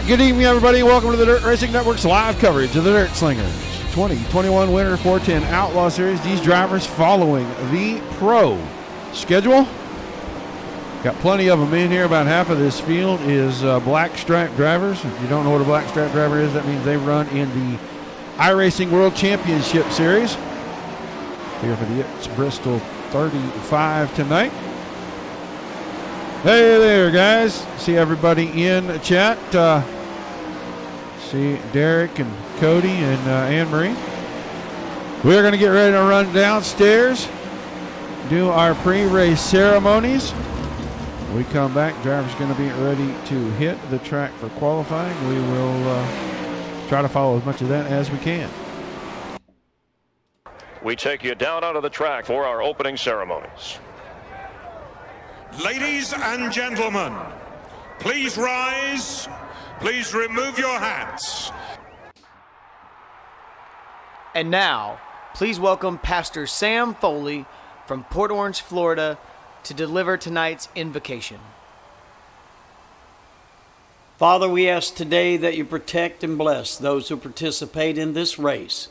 Good evening, everybody. Welcome to the Dirt Racing Network's live coverage of the Dirt Slingers 2021 Winter 410 Outlaw Series. These drivers following the pro schedule. Got plenty of them in here. About half of this field is black stripe drivers. If you don't know what a black stripe driver is, that means they run in the iRacing World Championship Series. Here for the Bristol 35 tonight. Hey there, guys. See everybody in chat. See Derek and Cody and Anne-Marie. We're going to get ready to run downstairs, do our pre-race ceremonies. When we come back, drivers going to be ready to hit the track for qualifying. We will try to follow as much of that as we can. We take you down onto the track for our opening ceremonies. Ladies and gentlemen, please rise. Please remove your hats. And now, please welcome Pastor Sam Foley from Port Orange, Florida, to deliver tonight's invocation. Father, we ask today that you protect and bless those who participate in this race.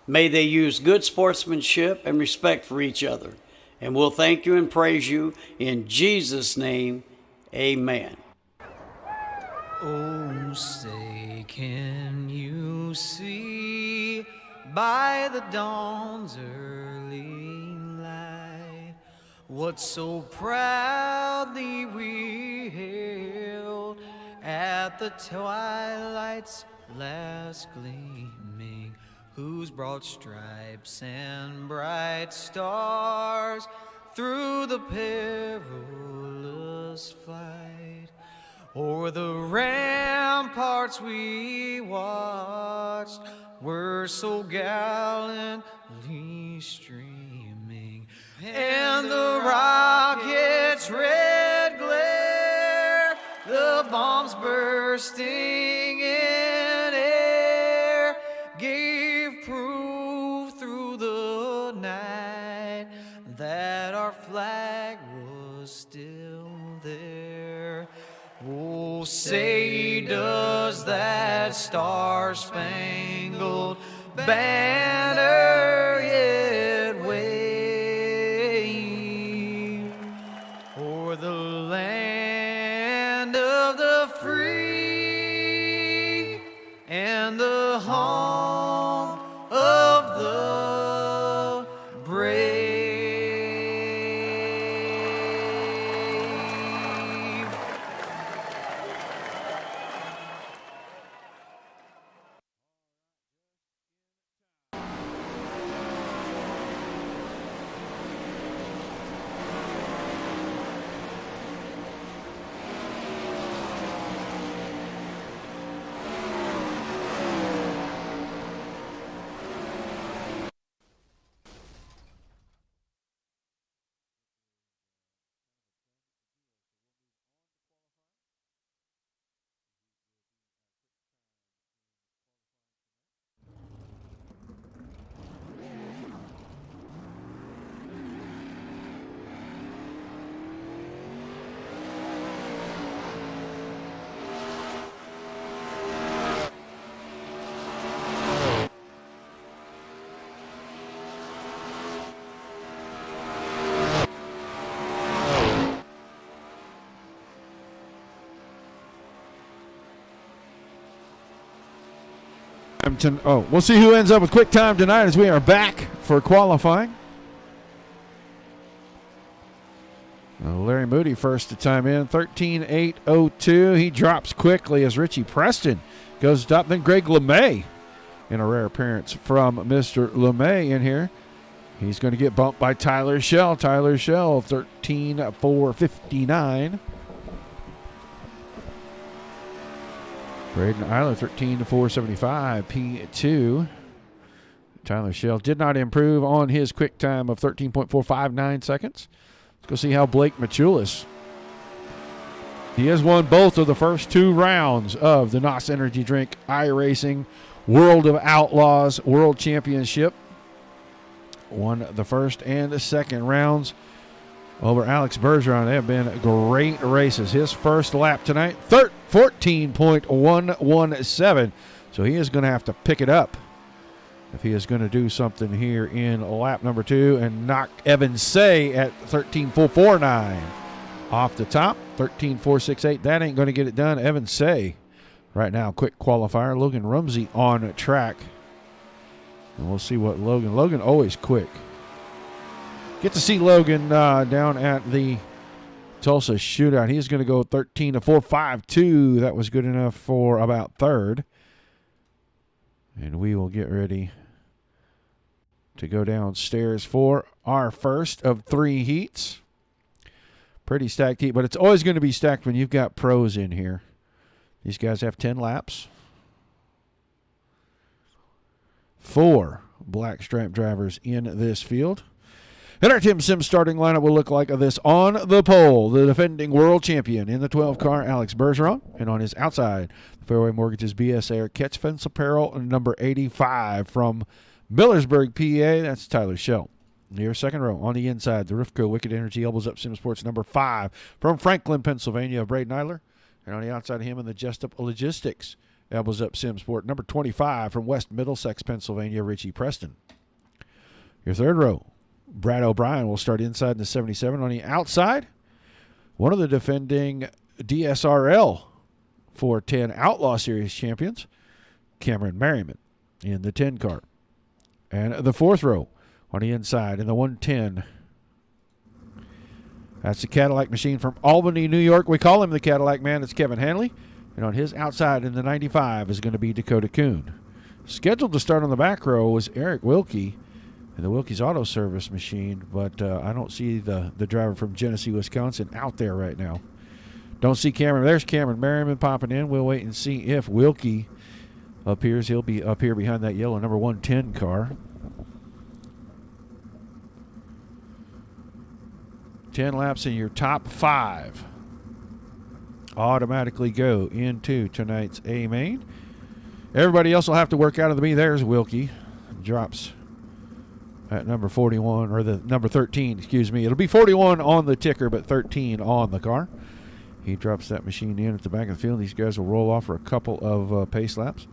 May they use good sportsmanship and respect for each other. And we'll thank you and praise you in Jesus' name. Amen. Oh, say, can you see by the dawn's early light what so proudly we hailed at the twilight's last gleaming, whose broad stripes and bright stars through the perilous fight o'er the ramparts we watched were so gallantly streaming, and the rocket's red glare, the bombs bursting in air, gave proof through the night that our flag was still there. Oh, say does that star-spangled banner yet wave o'er the land of the free and the home of the brave? We'll see who ends up with quick time tonight as we are back for qualifying. Larry Moody first to time in, 13.802. He drops quickly as Richie Preston goes to top. Then Greg LeMay in a rare appearance from Mr. LeMay in here. He's going to get bumped by Tyler Schell. Tyler Schell, 13.459. Braden Eiler, 13.475, P2. Tyler Schell did not improve on his quick time of 13.459 seconds. Let's go see how Blake Machulis. He has won both of the first two rounds of the NOS Energy Drink iRacing World of Outlaws World Championship. Won the first and the second rounds over Alex Bergeron. They have been great races. His first lap tonight, 14.117. So he is going to have to pick it up if he is going to do something here in lap number 2 and knock Evan Say at 13.449 off the top. 13.468. That ain't going to get it done. Evan Say right now, quick qualifier. Logan Rumsey on track. And we'll see what Logan always quick. Get to see Logan down at the Tulsa Shootout. He's going to go 13.452. That was good enough for about third. And we will get ready to go downstairs for our first of 3 heats. Pretty stacked heat, but it's always going to be stacked when you've got pros in here. These guys have 10 laps. 4 black stripe drivers in this field. And our Tim Sims starting lineup will look like this. On the pole, the defending world champion in the 12 car, Alex Bergeron. And on his outside, Fairway Mortgage's BS Air Catch Fence Apparel, number 85 from Millersburg, PA. That's Tyler Shell. Near second row, on the inside, the Rifco Wicked Energy Elbows Up Sim Sports, number 5 from Franklin, Pennsylvania, Braden Eiler. And on the outside of him in the Just Up Logistics Elbows Up Sim Sport, number 25 from West Middlesex, Pennsylvania, Richie Preston. Your third row, Brad O'Brien will start inside in the 77. On the outside, one of the defending DSRL 410 Outlaw Series champions, Cameron Merriman, in the 10 car. And the fourth row, on the inside in the 110, that's the Cadillac machine from Albany, New York. We call him the Cadillac man. It's Kevin Hanley. And on his outside in the 95 is going to be Dakota Kuhn. Scheduled to start on the back row was Eric Wilkie in the Wilkie's Auto Service machine, but I don't see the driver from Genesee, Wisconsin out there right now. Don't see Cameron. There's Cameron Merriman popping in. We'll wait and see if Wilkie appears. He'll be up here behind that yellow number 110 car. 10 laps in your top 5 automatically go into tonight's A main. Everybody else will have to work out of the B. There's Wilkie. Drops at number 41, or the number 13, excuse me. It'll be 41 on the ticker, but 13 on the car. He drops that machine in at the back of the field. These guys will roll off for a couple of pace laps.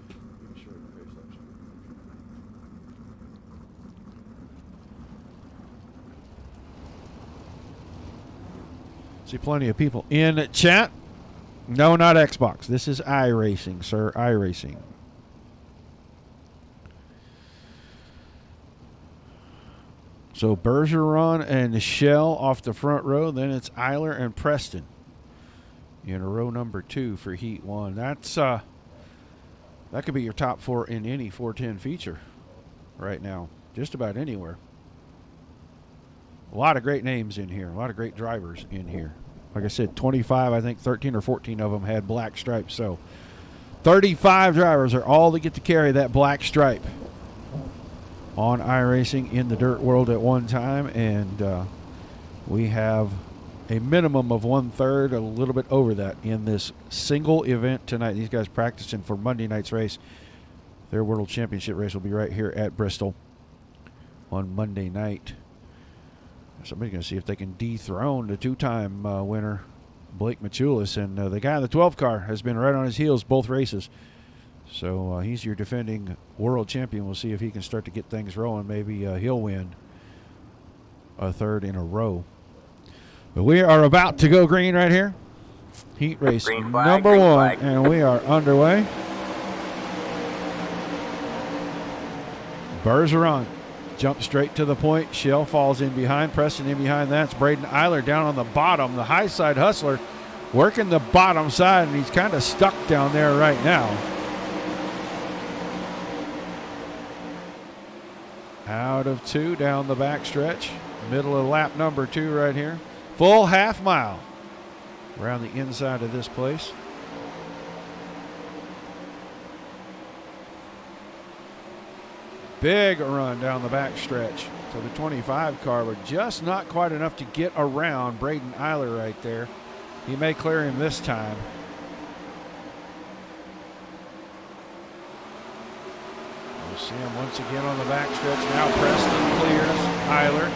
See plenty of people in chat. No, not Xbox. This is iRacing, sir. iRacing. So Bergeron and Shell off the front row. Then it's Eiler and Preston in row number 2 for Heat 1. That's that could be your top 4 in any 410 feature right now. Just about anywhere. A lot of great names in here. A lot of great drivers in here. Like I said, 25, I think 13 or 14 of them had black stripes. So 35 drivers are all that get to carry that black stripe on iRacing in the dirt world at one time. And we have a minimum of 1/3, a little bit over that in this single event tonight. These guys practicing for Monday night's race. Their World Championship race will be right here at Bristol on Monday night. Somebody's going to see if they can dethrone the 2-time winner, Blake Machulis. And the guy in the 12 car has been right on his heels both races. So he's your defending world champion. We'll see if he can start to get things rolling. Maybe he'll win a 3rd in a row. But we are about to go green right here. Heat race number 1, and we are underway. Bergeron jump straight to the point. Shell falls in behind. Preston in behind. That's Braden Eiler down on the bottom. The high side hustler working the bottom side, and he's kind of stuck down there right now. Out of 2 down the back stretch. Middle of lap number 2 right here. Full half mile around the inside of this place. Big run down the back stretch for the 25 car, but just not quite enough to get around Braden Eiler right there. He may clear him this time. We'll see him once again on the back stretch. Now Preston clears Eiler.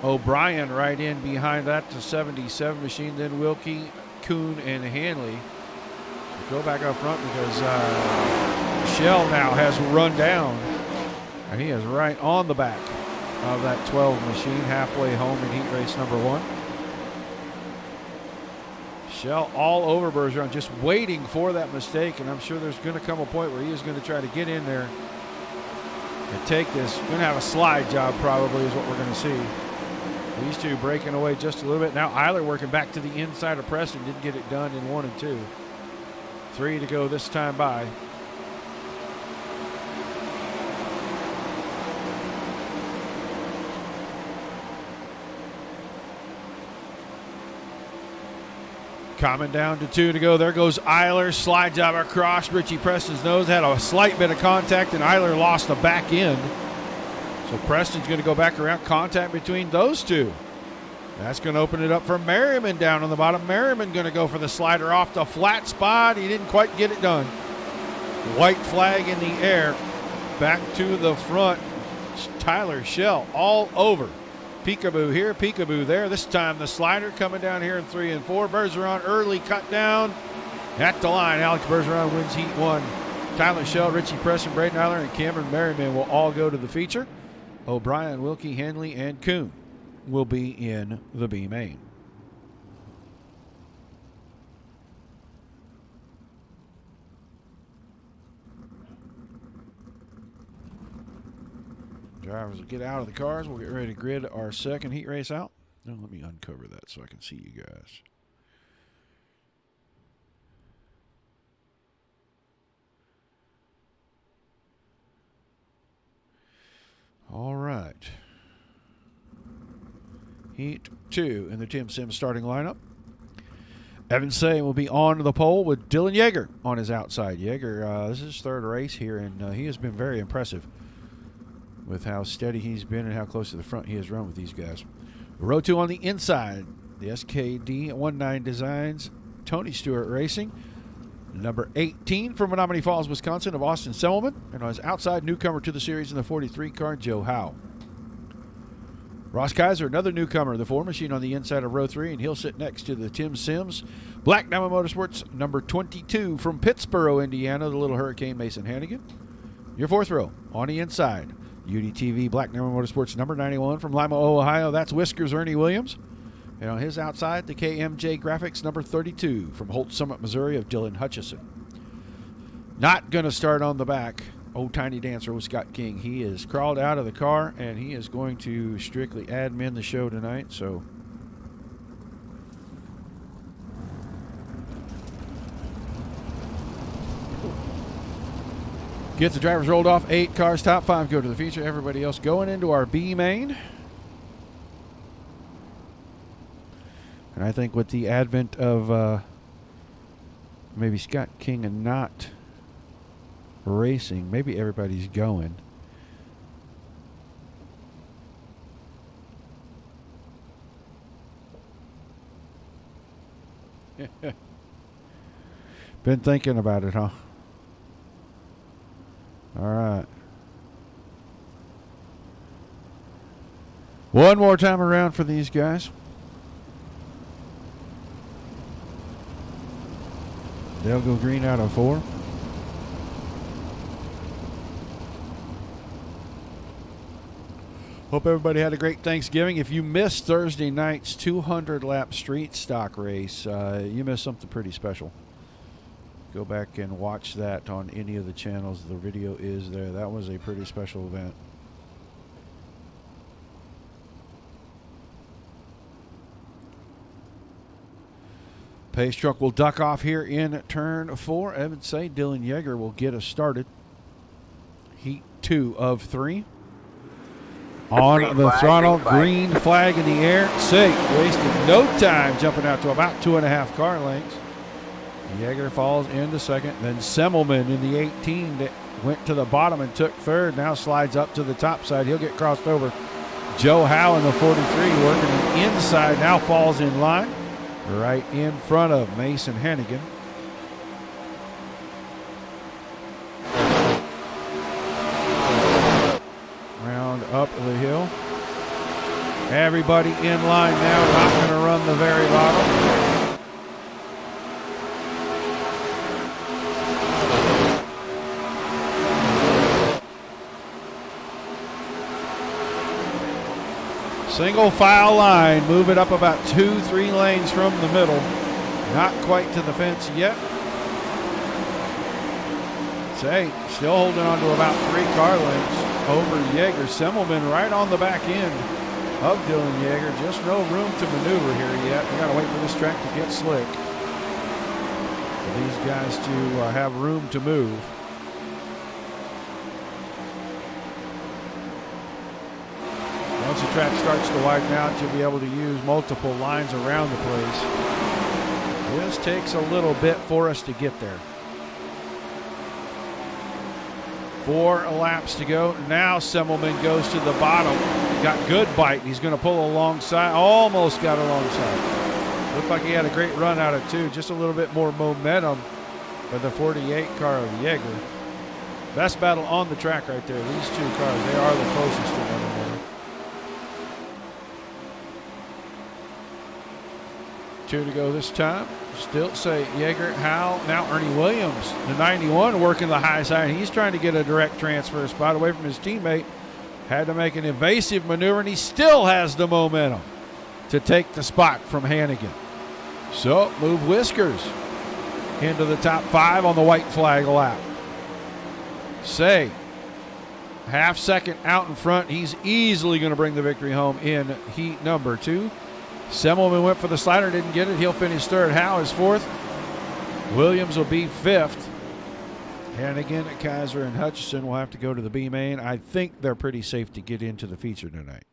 O'Brien right in behind that to 77 machine. Then Wilkie, Kuhn, and Hanley. So go back up front because Shell now has run down. And he is right on the back of that 12 machine, halfway home in heat race number 1. Shell all over Bergeron, just waiting for that mistake, and I'm sure there's going to come a point where he is going to try to get in there and take this. Going to have a slide job probably is what we're going to see. These two breaking away just a little bit. Now Eiler working back to the inside of Preston. Didn't get it done in 1 and 2. 3 to go this time by. Coming down to 2 to go. There goes Eiler. Slide job across Richie Preston's nose. Had a slight bit of contact, and Eiler lost the back end. So Preston's going to go back around. Contact between those two. That's going to open it up for Merriman down on the bottom. Merriman going to go for the slider off the flat spot. He didn't quite get it done. White flag in the air. Back to the front. Tyler Shell all over. Peekaboo here, peekaboo there. This time the slider coming down here in 3 and 4. Bergeron early cut down at the line. Alex Bergeron wins heat 1. Tyler Shell, Richie Preston, Braden Eiler, and Cameron Merriman will all go to the feature. O'Brien, Wilkie, Henley, and Kuhn will be in the B main. Drivers will get out of the cars. We'll get ready to grid our second heat race out. Now let me uncover that so I can see you guys. All right. Heat 2 in the Tim Sims starting lineup. Evan Say will be on the pole with Dylan Yeager on his outside. Yeager, this is his 3rd race here, and he has been very impressive with how steady he's been and how close to the front he has run with these guys. Row 2 on the inside, the SKD 19 Designs, Tony Stewart Racing. Number 18 from Menominee Falls, Wisconsin, of Austin Semmelman. And on his outside, newcomer to the series in the 43 car, Joe Howe. Ross Kaiser, another newcomer, the 4 machine on the inside of row 3, and he'll sit next to the Tim Sims. Black Diamond Motorsports, number 22 from Pittsboro, Indiana, the Little Hurricane, Mason Hannigan. Your 4th row on the inside, UDTV Black Diamond Motorsports, number 91 from Lima, Ohio. That's Whiskers Ernie Williams. And on his outside, the KMJ Graphics, number 32 from Holt Summit, Missouri, of Dylan Hutchison. Not going to start on the back. Old Tiny Dancer with Scott King. He is crawled out of the car, and he is going to strictly admin the show tonight. So get the drivers rolled off. 8 cars, top 5 go to the feature. Everybody else going into our B main. And I think with the advent of maybe Scott King and not racing, maybe everybody's going. Been thinking about it, huh? All right. One more time around for these guys. They'll go green out of 4. Hope everybody had a great Thanksgiving. If you missed Thursday night's 200-lap street stock race, you missed something pretty special. Go back and watch that on any of the channels. The video is there. That was a pretty special event. Pace truck will duck off here in turn 4. Evan Say, Dylan Yeager will get us started. Heat 2 of 3. On the throttle, green flag in the air. Say wasted no time jumping out to about 2.5 car lengths. Yeager falls into second. Then Semmelman in the 18 that went to the bottom and took 3rd. Now slides up to the top side. He'll get crossed over. Joe Howe in the 43 working the inside. Now falls in line. Right in front of Mason Hannigan. Round up the hill. Everybody in line now, not going to run the very bottom. Single file line, move it up about 2-3 lanes from the middle. Not quite to the fence yet. Say, still holding on to about 3 car lengths over Yeager. Semmelman right on the back end of Dylan Yeager. Just no room to maneuver here yet. We got to wait for this track to get slick for these guys to have room to move. Once the track starts to widen out, you'll be able to use multiple lines around the place. This takes a little bit for us to get there. 4 laps to go. Now Semmelman goes to the bottom. Got good bite. He's going to pull alongside. Almost got alongside. Looked like he had a great run out of 2. Just a little bit more momentum for the 48 car of Yeager. Best battle on the track right there. These 2 cars, they are the closest to one another. 2 to go this time. Still say Yeager, Howell, now Ernie Williams, the 91, working the high side. He's trying to get a direct transfer spot away from his teammate. Had to make an evasive maneuver, and he still has the momentum to take the spot from Hannigan. So move Whiskers into the top 5 on the white flag lap. Say, half second out in front. He's easily going to bring the victory home in heat number 2. Semmelman went for the slider, didn't get it. He'll finish 3rd. Howe is 4th. Williams will be 5th. Hannigan, Kaiser, and Hutchison will have to go to the B main. I think they're pretty safe to get into the feature tonight.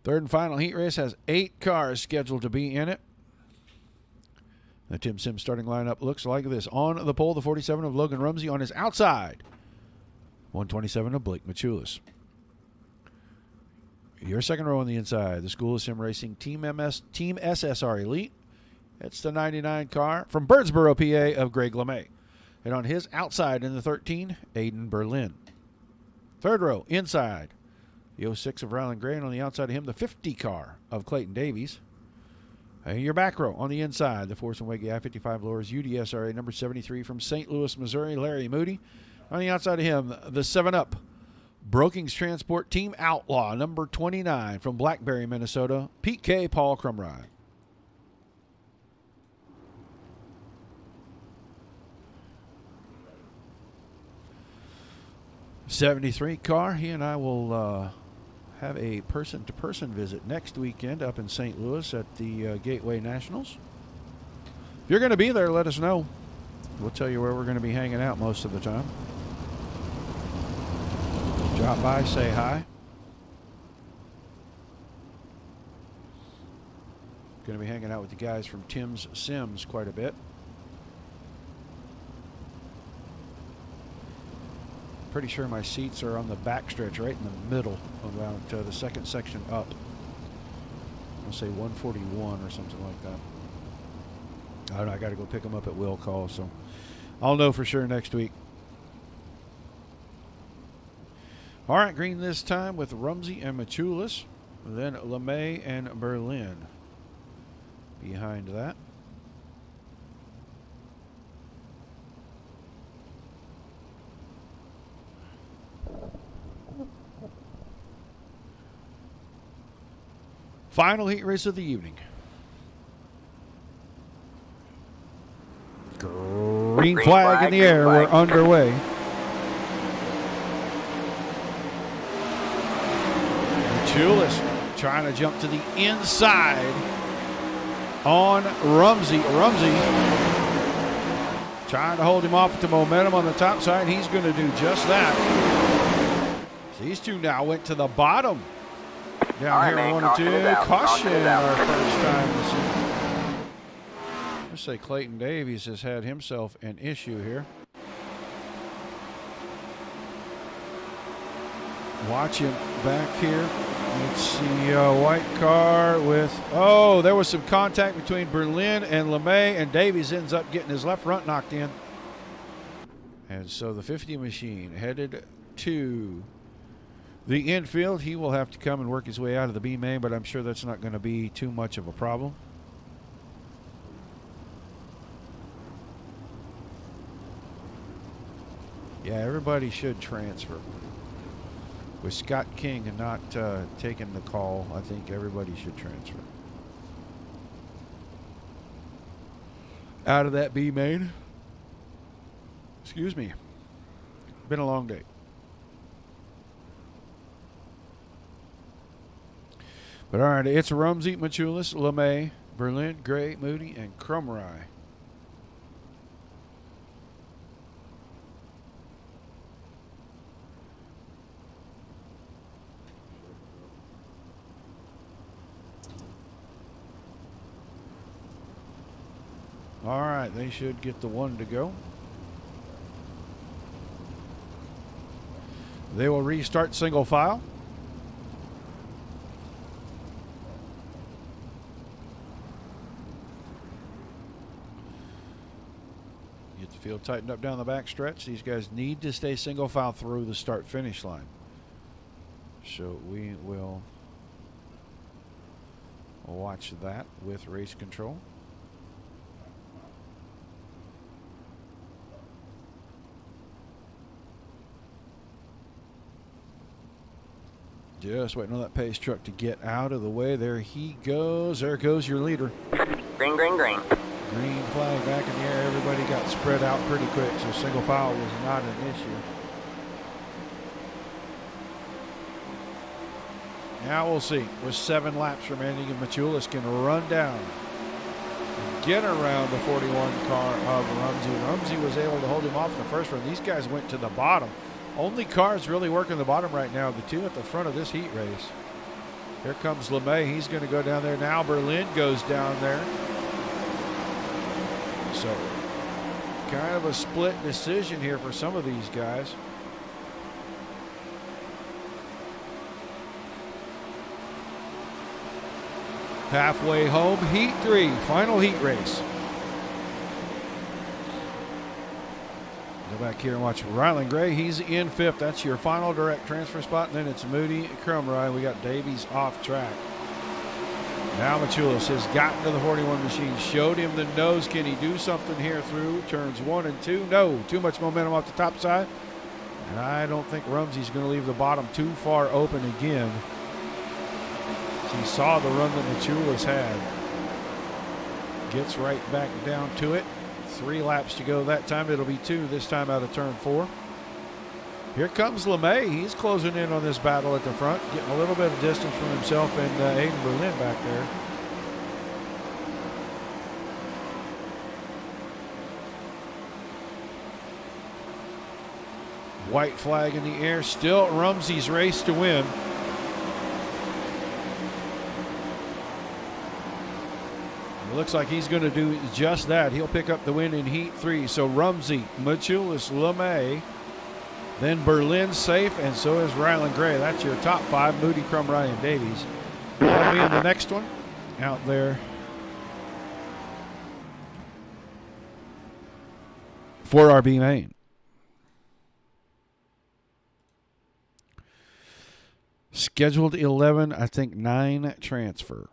Third and final heat race has 8 cars scheduled to be in it. The Tim Sims starting lineup looks like this. On the pole, the 47 of Logan Rumsey. On his outside, 127 of Blake Machulis. Your second row on the inside, the School of Sim Racing Team SSR Elite. It's the 99 car from Birdsboro, PA of Greg LeMay. And on his outside in the 13, Aiden Berlin. Third row inside, the 06 of Ryland Gray. And on the outside of him, the 50 car of Clayton Davies. And your back row on the inside, the Force and Weggy I-55 Lowers UDSRA number 73 from St. Louis, Missouri, Larry Moody. On the outside of him, the 7-Up Brokings Transport Team Outlaw, number 29 from Blackberry, Minnesota, Pete K. Paul Crumrine. '73 car. He and I will have a person-to-person visit next weekend up in St. Louis at the Gateway Nationals. If you're going to be there, let us know. We'll tell you where we're going to be hanging out most of the time. Drop by, say hi. Going to be hanging out with the guys from Tim's Sims quite a bit. Pretty sure my seats are on the back stretch, right in the middle, about the second section up. I'll say 141 or something like that. I don't know. I got to go pick them up at will call, so I'll know for sure next week. All right, green this time with Rumsey and Machulis, then LeMay and Berlin behind that. Final heat race of the evening. Green flag in the air. We're underway. Machulis trying to jump to the inside on Rumsey. Rumsey trying to hold him off with the momentum on the top side. He's going to do just that. These two now went to the bottom. Down here, 1 and 2. Caution, our first time this season. Let's say Clayton Davies has had himself an issue here. Watch him back here. Let's see, white car with, there was some contact between Berlin and LeMay, and Davies ends up getting his left front knocked in. And so the 50 machine headed to the infield. He will have to come and work his way out of the B main, but I'm sure that's not going to be too much of a problem. Yeah, everybody should transfer. With Scott King and not taking the call, I think everybody should transfer. Out of that B main. Excuse me. Been a long day. But all right, it's Rumsey, Machulis, LeMay, Berlin, Gray, Moody, and Crumry. All right, they should get the one to go. They will restart single file. Get the field tightened up down the back stretch. These guys need to stay single file through the start finish line. So we will watch that with race control. Just waiting on that pace truck to get out of the way. There he goes. There goes your leader. Green, green, green. Green flag back in the air. Everybody got spread out pretty quick, so single file was not an issue. Now we'll see. With 7 laps remaining, and Machulis can run down and get around the 41 car of Rumsey. Rumsey was able to hold him off in the first run. These guys went to the bottom. Only cars really working the bottom right now, the 2 at the front of this heat race. Here comes LeMay. He's going to go down there now. Berlin goes down there. So, kind of a split decision here for some of these guys. Halfway home, heat 3, final heat race. Go back here and watch Ryland Gray. He's in 5th. That's your final direct transfer spot. And then it's Moody, Crumry. We got Davies off track. Now Machulis has gotten to the 41 machine. Showed him the nose. Can he do something here through turns 1 and 2? No. Too much momentum off the top side. And I don't think Rumsey's going to leave the bottom too far open again. He saw the run that Machulis had. Gets right back down to it. 3 laps to go that time. It'll be 2 this time out of turn 4. Here comes LeMay. He's closing in on this battle at the front, getting a little bit of distance from himself and Aiden Berlin back there. White flag in the air. Still Rumsey's race to win. It looks like he's going to do just that. He'll pick up the win in Heat 3. So Rumsey, Machulis, LeMay, then Berlin safe, and so is Ryland Gray. That's your top 5, Moody, Crumry, and Davies. That'll be in the next one out there for RB Main. Scheduled 11, I think 9 transfer.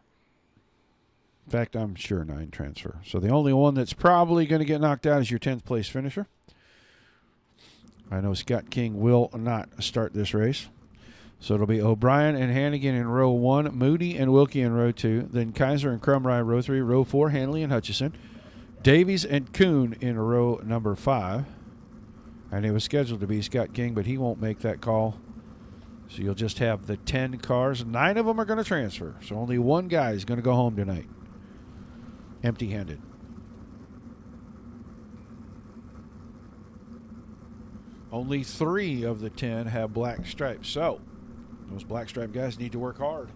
In fact, I'm sure 9 transfer. So the only one that's probably going to get knocked out is your 10th place finisher. I know Scott King will not start this race. So it'll be O'Brien and Hannigan in row 1, Moody and Wilkie in row 2, then Kaiser and Crumry row 3, row 4, Hanley and Hutchison, Davies and Kuhn in row number 5. And it was scheduled to be Scott King, but he won't make that call. So you'll just have the 10 cars. 9 of them are going to transfer. So only one guy is going to go home tonight empty-handed. Only 3 of the 10 have black stripes. So those black stripe guys need to work hard.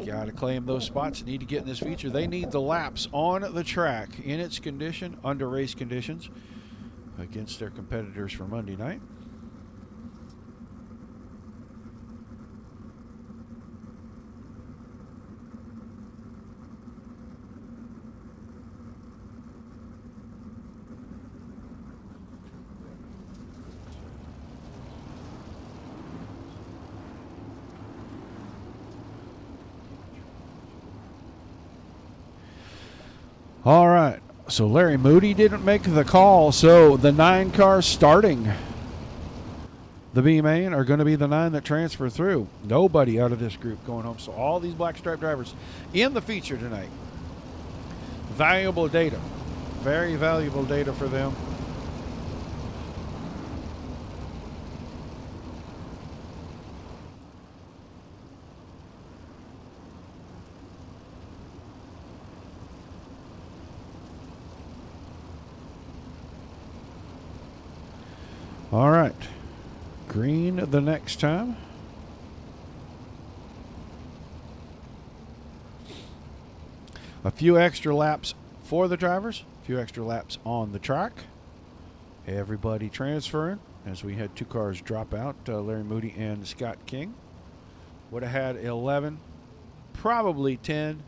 Got to claim those spots. Need to get in this feature. They need the laps on the track in its condition, under race conditions, against their competitors for Monday night. All right. So Larry Moody didn't make the call. So the 9 cars starting the B main are going to be the 9 that transfer through. Nobody out of this group going home. So all these black stripe drivers in the feature tonight. Valuable data. Very valuable data for them. All right. Green the next time. A few extra laps for the drivers. A few extra laps on the track. Everybody transferring as we had 2 cars drop out. Larry Moody and Scott King. Would have had 11. Probably 10.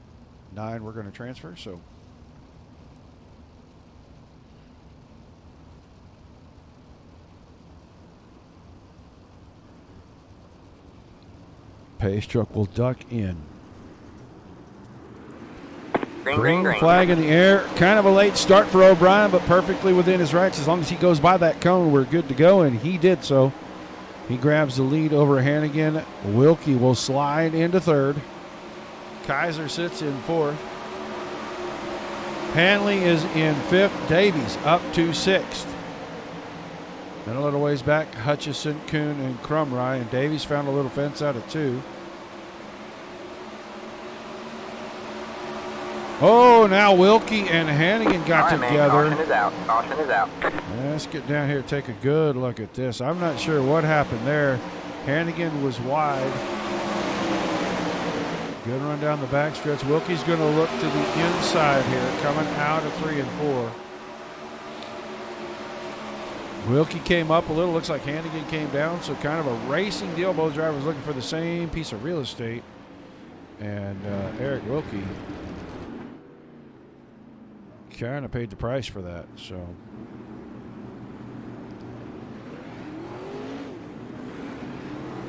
9 we're going to transfer. So pace truck will duck in. Green flag in the air. Kind of a late start for O'Brien, but perfectly within his rights. As long as he goes by that cone, we're good to go, and he did so. He grabs the lead over Hannigan. Wilkie will slide into 3rd. Kaiser sits in 4th. Hanley is in 5th. Davies up to 6th. And a little ways back, Hutchison, Kuhn, and Crumry. And Davies found a little fence out of 2. Oh, now Wilkie and Hannigan got together. Caution is out. Caution is out. Let's get down here and take a good look at this. I'm not sure what happened there. Hannigan was wide. Good run down the backstretch. Wilkie's going to look to the inside here, coming out of 3 and 4. Wilkie came up a little. Looks like Hannigan came down. So kind of a racing deal. Both drivers looking for the same piece of real estate. And Eric Wilkie kind of paid the price for that. So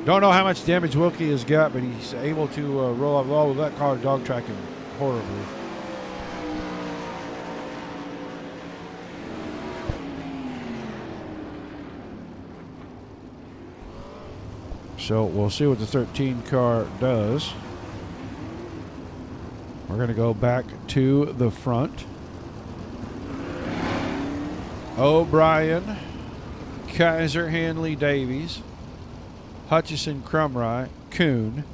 don't know how much damage Wilkie has got, but he's able to roll off. Well, that car dog tracking horribly. So we'll see what the 13 car does. We're going to go back to the front. O'Brien, Kaiser, Hanley, Davies, Hutchison, Crumry, Kuhn,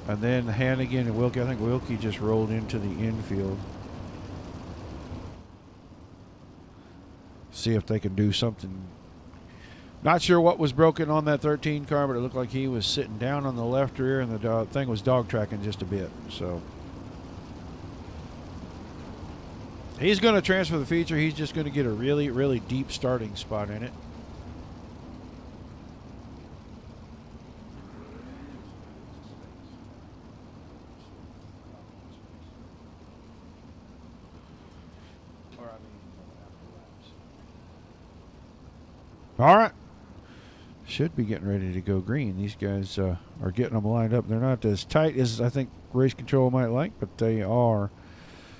and then Hannigan and Wilkie. I think Wilkie just rolled into the infield. See if they can do something. Not sure what was broken on that 13 car, but it looked like he was sitting down on the left rear, and the thing was dog tracking just a bit. So he's going to transfer the feature. He's just going to get a really, really deep starting spot in it. All right. Should be getting ready to go green. These guys are getting them lined up. They're not as tight as I think race control might like, but they are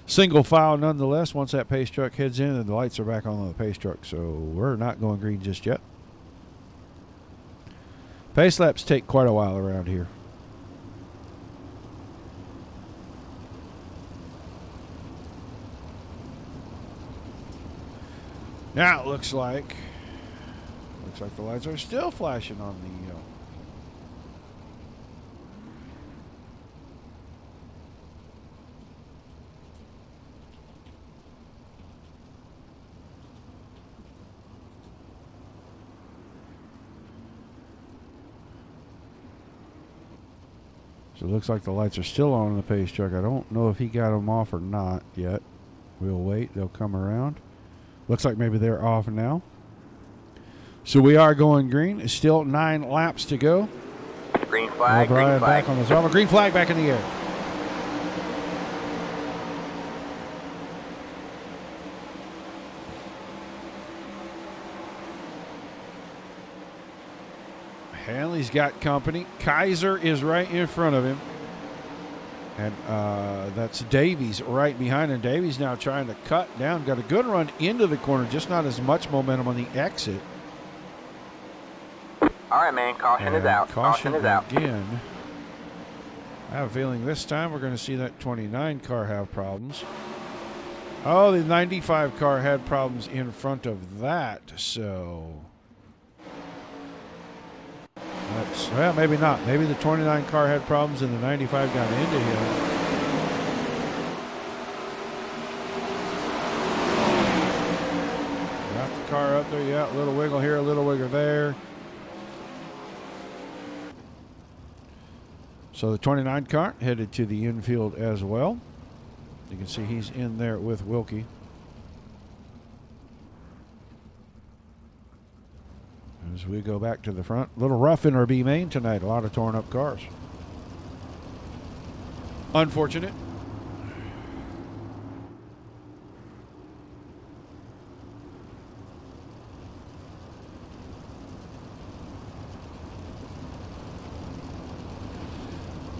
single file nonetheless. Once that pace truck heads in, and the lights are back on the pace truck, so we're not going green just yet. Pace laps take quite a while around here. Now it looks like the lights are still flashing on the So it looks like the lights are still on in the pace truck. I don't know if he got them off or not yet. We'll wait. They'll come around. Looks like maybe they're off now. So we are going green. It's still 9 laps to go. Green flag. O'Brien Green flag. back on the throttle. Green flag back in the air. Hanley's got company. Kaiser is right in front of him. And that's Davies right behind him. Davies now trying to cut down. Got a good run into the corner, just not as much momentum on the exit. All right, man. Caution is out. Caution is out. Again. I have a feeling this time we're going to see that 29 car have problems. Oh, the 95 car had problems in front of that, so that's, well, maybe not. Maybe the 29 car had problems and the 95 got into him. Got the car up there, yeah, a little wiggle here, a little wiggle there. So the 29 car headed to the infield as well. You can see he's in there with Wilkie. As we go back to the front, a little rough in our B main tonight. A lot of torn up cars. Unfortunate.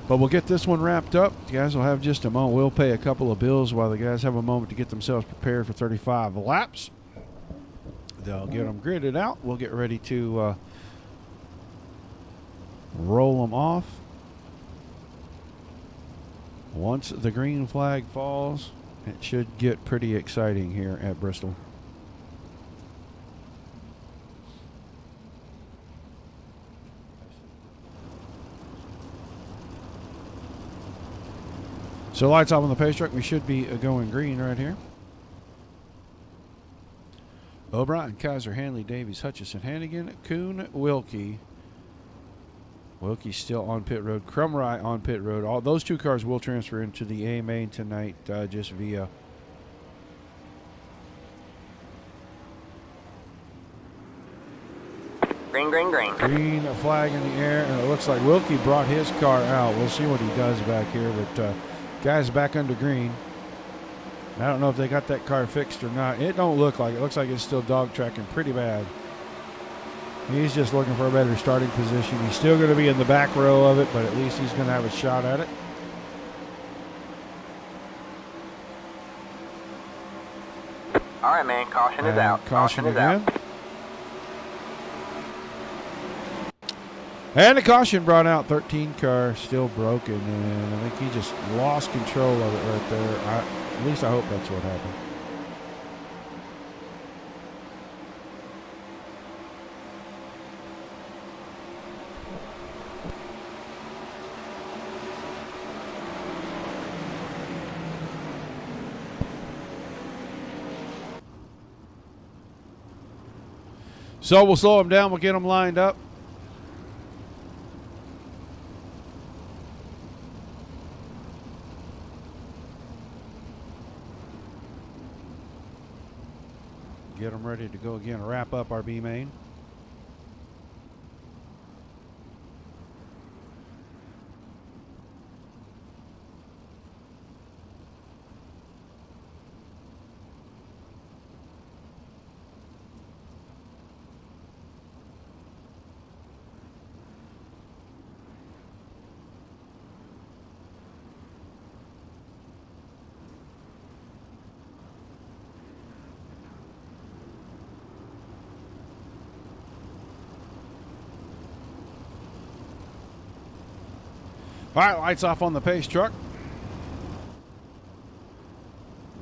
But we'll get this one wrapped up. You guys will have just a moment. We'll pay a couple of bills while the guys have a moment to get themselves prepared for 35 laps. They'll get them gridded out. We'll get ready to roll them off. Once the green flag falls, it should get pretty exciting here at Bristol. So lights off on the pace truck. We should be going green right here. O'Brien, Kaiser, Hanley, Davies, Hutchison, Hannigan, Kuhn, Wilkie. Wilkie's still on pit road. Crumry on pit road. All those two cars will transfer into the A main tonight just via Green, green, green. green flag in the air, and it looks like Wilkie brought his car out. We'll see what he does back here, but guys back under green. I don't know if they got that car fixed or not. It don't look like it. It looks like it's still dog tracking pretty bad. He's just looking for a better starting position. He's still going to be in the back row of it, but at least he's going to have a shot at it. All right, man. Caution is out. Caution is again. out. And the caution brought out 13 car, still broken, and I think he just lost control of it right there. At least I hope that's what happened. So we'll slow him down. We'll get him lined up. Get them ready to go again. Wrap up our B main. All right, lights off on the pace truck.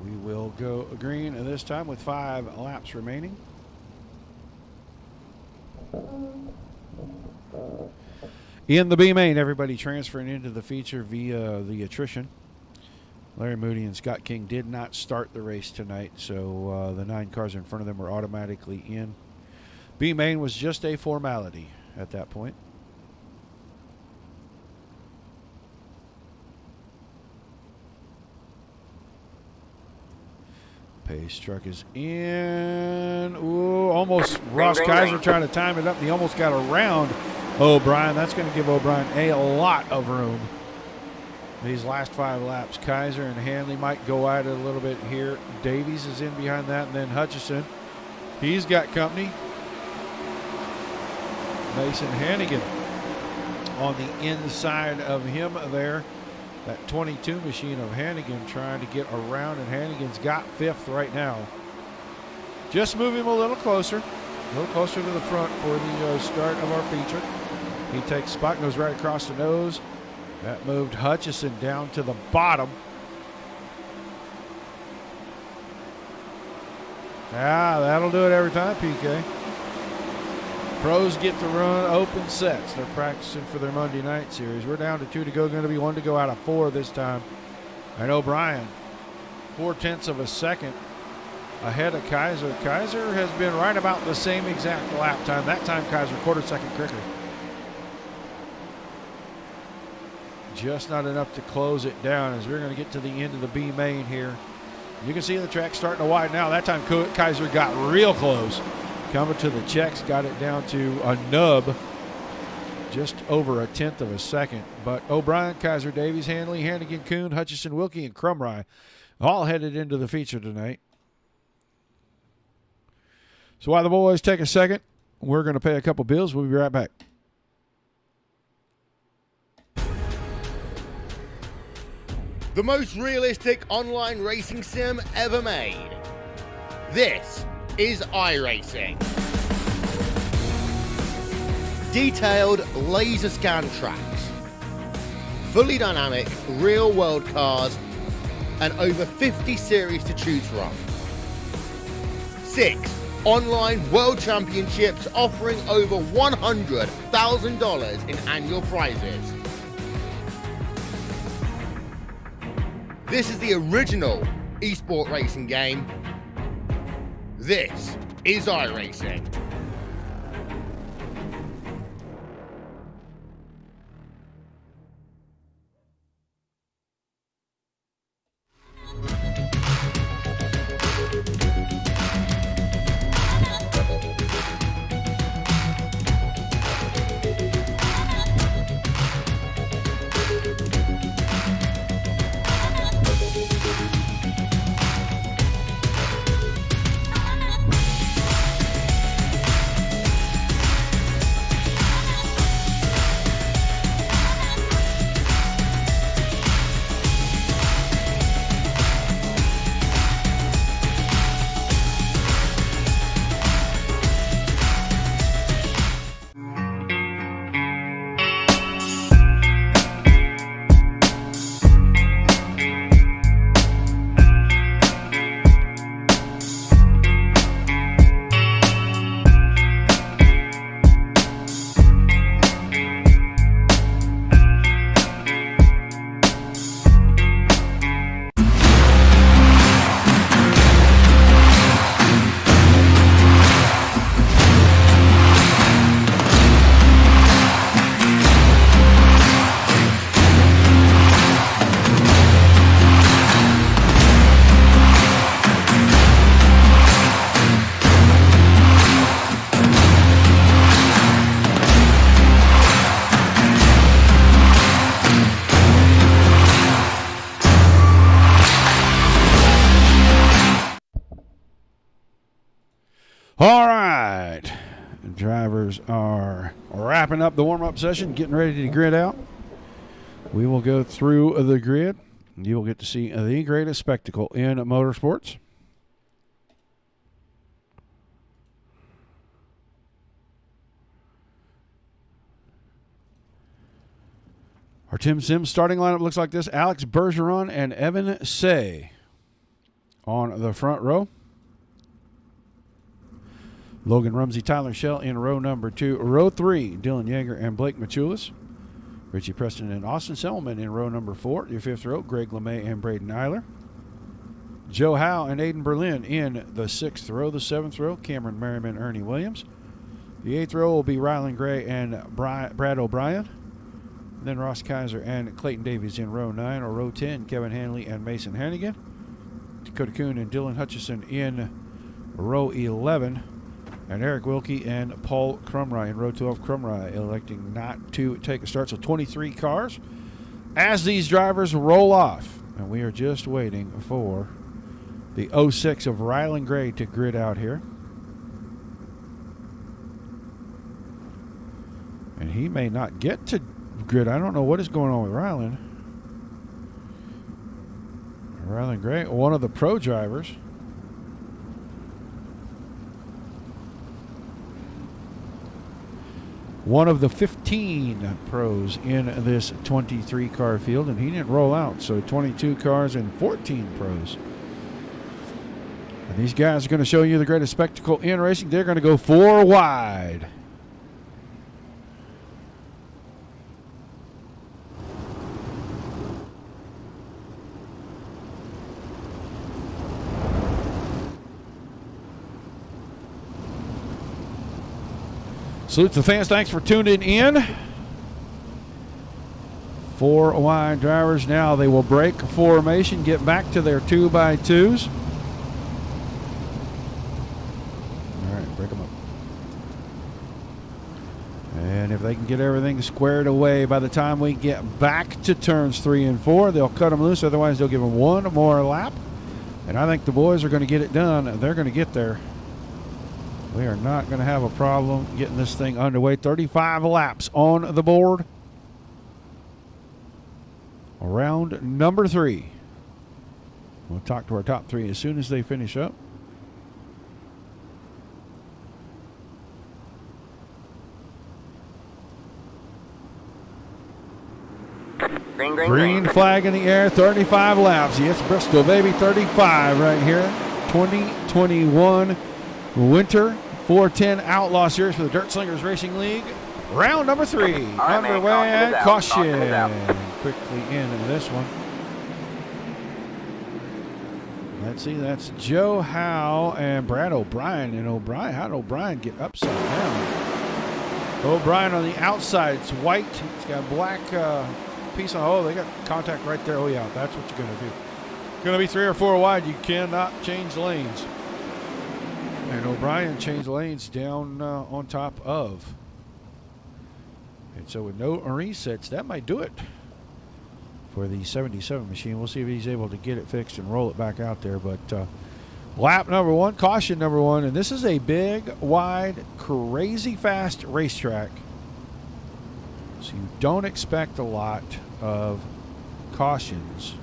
We will go green this time with 5 laps remaining. In the B main, everybody transferring into the feature via the attrition. Larry Moody and Scott King did not start the race tonight, so the 9 cars in front of them were automatically in. B main was just a formality at that point. Pace truck is in. Ooh, almost Ross Kaiser trying to time it up. He almost got around O'Brien. That's going to give O'Brien a lot of room. These last 5 laps, Kaiser and Hanley might go at it a little bit here. Davies is in behind that, and then Hutchison. He's got company. Mason Hannigan on the inside of him there. That 22 machine of Hannigan trying to get around, and Hannigan's got 5th right now. Just move him a little closer to the front for the start of our feature. He takes spot, goes right across the nose. That moved Hutchison down to the bottom. That'll do it every time, PK. Pros get to run open sets. They're practicing for their Monday night series. We're down to 2 to go. Going to be 1 to go out of 4 this time. And O'Brien, 0.4 of a second ahead of Kaiser. Kaiser has been right about the same exact lap time. That time Kaiser quarter-second quicker. Just not enough to close it down as we're going to get to the end of the B main here. You can see the track starting to widen now. That time Kaiser got real close. Coming to the checks, got it down to a nub. Just over 1/10 of a second. But O'Brien, Kaiser, Davies, Hanley, Hannigan, Kuhn, Hutchison, Wilkie, and Crumry all headed into the feature tonight. So while the boys take a second, we're going to pay a couple bills. We'll be right back. The most realistic online racing sim ever made. This is iRacing. Detailed laser scan tracks, fully dynamic real world cars, and over 50 series to choose from. 6 online world championships offering over $100,000 in annual prizes. This is the original esport racing game. This is iRacing. All right. The drivers are wrapping up the warm-up session, getting ready to grid out. We will go through the grid. You will get to see the greatest spectacle in motorsports. Our Tim Sims starting lineup looks like this. Alex Bergeron and Evan Say on the front row. Logan Rumsey, Tyler Schell in row number 2. Row 3, Dylan Yeager and Blake Machulis. Richie Preston and Austin Selman in row number 4. Your 5th row, Greg LeMay and Braden Eiler. Joe Howe and Aiden Berlin in the 6th row. The 7th row, Cameron Merriman, Ernie Williams. The 8th row will be Rylan Gray and Brad O'Brien. Then Ross Kaiser and Clayton Davies in row 9, or row 10, Kevin Hanley and Mason Hannigan. Dakota Kuhn and Dylan Hutchison in row 11. And Eric Wilkie and Paul Crumry in row 12. Crumry electing not to take a start. So 23 cars as these drivers roll off. And we are just waiting for the 06 of Rylan Gray to grid out here. And he may not get to grid. I don't know what is going on with Rylan. Rather than great. One of the pro drivers. One of the 15 pros in this 23 car field, and he didn't roll out. So 22 cars and 14 pros. And these guys are going to show you the greatest spectacle in racing. They're going to go 4 wide. Salute to the fans. Thanks for tuning in. 4 wide drivers. Now they will break formation, get back to their 2x2s. All right, break them up. And if they can get everything squared away by the time we get back to turns 3 and 4, they'll cut them loose. Otherwise, they'll give them one more lap. And I think the boys are going to get it done. They're going to get there. We are not going to have a problem getting this thing underway. 35 laps on the board. Round number 3. We'll talk to our top 3 as soon as they finish up. Green flag in the air, 35 laps. Yes, Bristol, baby, 35 right here. 2021 Winter 410 Outlaw Series for the Dirt Slingers Racing League. Round number 3 underway and caution. Quickly into this one. Let's see, that's Joe Howe and Brad O'Brien. And O'Brien, how did O'Brien get upside down? O'Brien on the outside, it's white. It's got a black piece on. Oh, they got contact right there. Oh, yeah, that's what you're going to do. Going to be 3 or 4 wide. You cannot change lanes. And O'Brien changed lanes down on top of. And so with no resets, that might do it for the 77 machine. We'll see if he's able to get it fixed and roll it back out there. But lap number 1, caution number 1. And this is a big, wide, crazy fast racetrack. So you don't expect a lot of cautions.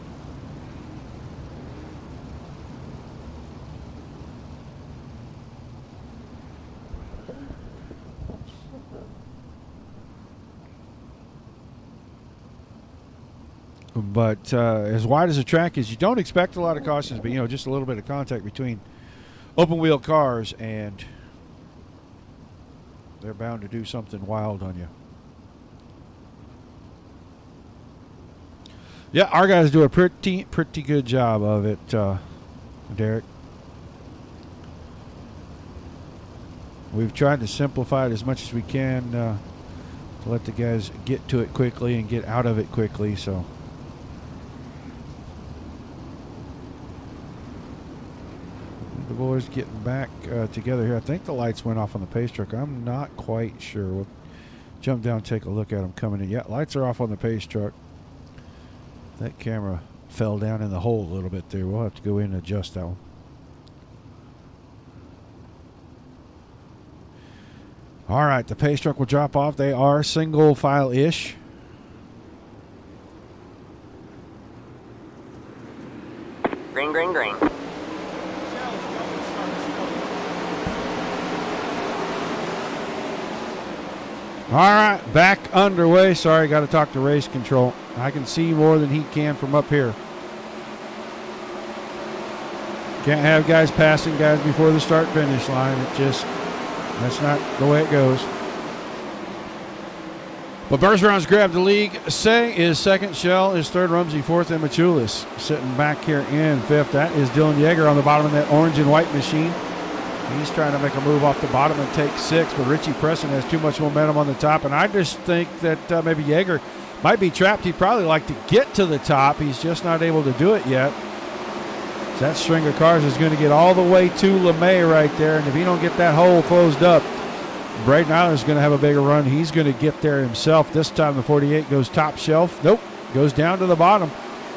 But as wide as the track is, you don't expect a lot of cautions, but, just a little bit of contact between open-wheel cars, and they're bound to do something wild on you. Yeah, our guys do a pretty good job of it, Derek. We've tried to simplify it as much as we can to let the guys get to it quickly and get out of it quickly, so... The boys getting back together here. I think the lights went off on the pace truck. I'm not quite sure. We'll jump down and take a look at them coming in. Yeah, lights are off on the pace truck. That camera fell down in the hole a little bit there. We'll have to go in and adjust that one. All right, the pace truck will drop off. They are single file-ish. Green, green, green. All right, back underway. Sorry, got to talk to race control. I can see more than he can from up here. Can't have guys passing guys before the start-finish line. That's not the way it goes. But Bergeron's grabbed the lead. Say is second, Shell is third, Rumsey fourth, and Machulis sitting back here in fifth. That is Dylan Yeager on the bottom of that orange and white machine. He's trying to make a move off the bottom and take 6, but Richie Preston has too much momentum on the top, and I just think that maybe Yeager might be trapped. He'd probably like to get to the top. He's just not able to do it yet. So that string of cars is going to get all the way to LeMay right there, and if he don't get that hole closed up, Braden Eiler's going to have a bigger run. He's going to get there himself. This time the 48 goes top shelf. Nope, goes down to the bottom.